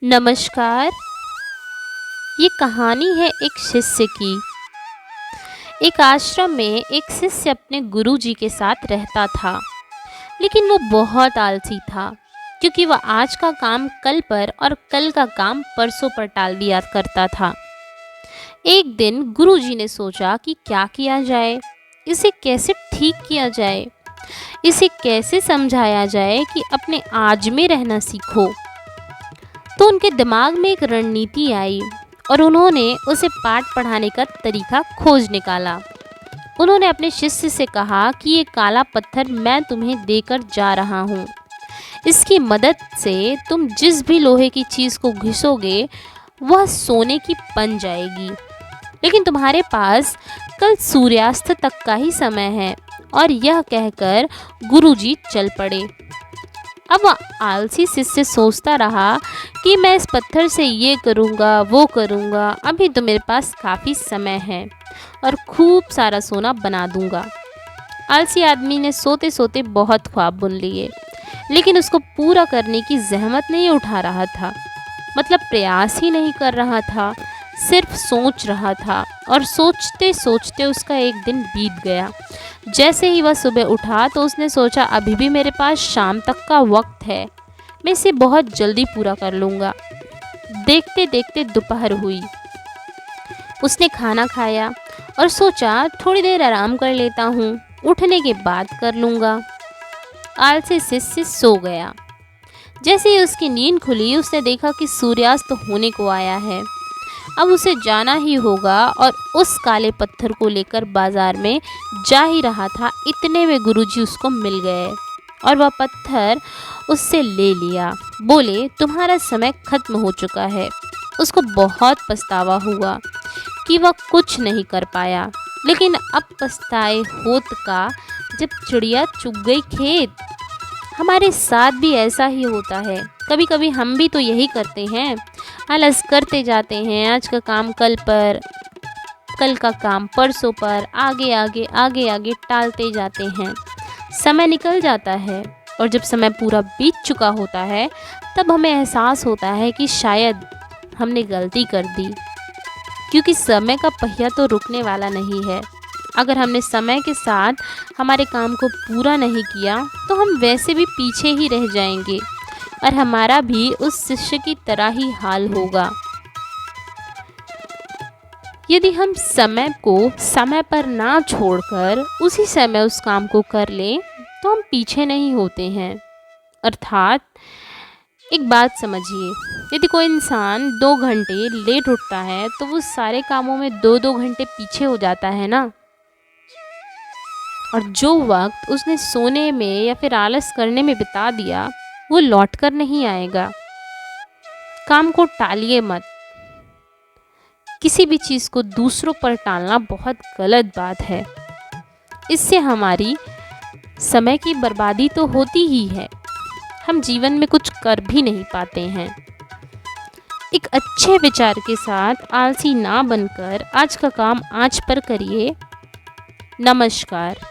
नमस्कार। ये कहानी है एक शिष्य की। एक आश्रम में एक शिष्य अपने गुरुजी के साथ रहता था, लेकिन वो बहुत आलसी था क्योंकि वह आज का काम कल पर और कल का काम परसों पर टाल दिया करता था। एक दिन गुरुजी ने सोचा कि क्या किया जाए, इसे कैसे ठीक किया जाए, इसे कैसे समझाया जाए कि अपने आज में रहना सीखो। तो उनके दिमाग में एक रणनीति आई और उन्होंने उसे पाठ पढ़ाने का तरीका खोज निकाला। उन्होंने अपने शिष्य से कहा कि ये काला पत्थर मैं तुम्हें देकर जा रहा हूँ। इसकी मदद से तुम जिस भी लोहे की चीज़ को घिसोगे वह सोने की बन जाएगी। लेकिन तुम्हारे पास कल सूर्यास्त तक का ही समय है। और यह कहकर गुरुजी चल पड़े। अब आलसी शिष्य सोचता रहा कि मैं इस पत्थर से ये करूँगा वो करूँगा, अभी तो मेरे पास काफ़ी समय है और खूब सारा सोना बना दूँगा। आलसी आदमी ने सोते सोते बहुत ख्वाब बुन लिए, लेकिन उसको पूरा करने की जहमत नहीं उठा रहा था। मतलब प्रयास ही नहीं कर रहा था, सिर्फ सोच रहा था। और सोचते सोचते उसका एक दिन बीत गया। जैसे ही वह सुबह उठा तो उसने सोचा अभी भी मेरे पास शाम तक का वक्त है, मैं इसे बहुत जल्दी पूरा कर लूँगा। देखते देखते दोपहर हुई। उसने खाना खाया और सोचा थोड़ी देर आराम कर लेता हूँ, उठने के बाद कर लूँगा। आलसी शिष्य सो गया। जैसे ही उसकी नींद खुली उसने देखा कि सूर्यास्त होने को आया है। अब उसे जाना ही होगा और उस काले पत्थर को लेकर बाजार में जा ही रहा था, इतने में गुरुजी उसको मिल गए और वह पत्थर उससे ले लिया। बोले तुम्हारा समय खत्म हो चुका है। उसको बहुत पछतावा हुआ कि वह कुछ नहीं कर पाया, लेकिन अब पछताए होत का जब चिड़िया चुग गई खेत। हमारे साथ भी ऐसा ही होता है। कभी कभी हम भी तो यही करते हैं, आलस करते जाते हैं। आज का काम कल पर, कल का काम परसों पर, आगे आगे आगे आगे टालते जाते हैं। समय निकल जाता है और जब समय पूरा बीत चुका होता है तब हमें एहसास होता है कि शायद हमने गलती कर दी, क्योंकि समय का पहिया तो रुकने वाला नहीं है। अगर हमने समय के साथ हमारे काम को पूरा नहीं किया तो हम वैसे भी पीछे ही रह जाएंगे और हमारा भी उस शिष्य की तरह ही हाल होगा। यदि हम समय को समय पर ना छोड़कर उसी समय उस काम को कर लें तो हम पीछे नहीं होते हैं। अर्थात एक बात समझिए, यदि कोई इंसान 2 घंटे लेट उठता है तो वो सारे कामों में 2-2 घंटे पीछे हो जाता है ना। और जो वक्त उसने सोने में या फिर आलस करने में बिता दिया वो लौट कर नहीं आएगा। काम को टालिए मत। किसी भी चीज़ को दूसरों पर टालना बहुत गलत बात है। इससे हमारी समय की बर्बादी तो होती ही है, हम जीवन में कुछ कर भी नहीं पाते हैं। एक अच्छे विचार के साथ आलसी ना बनकर आज का काम आज पर करिए। नमस्कार।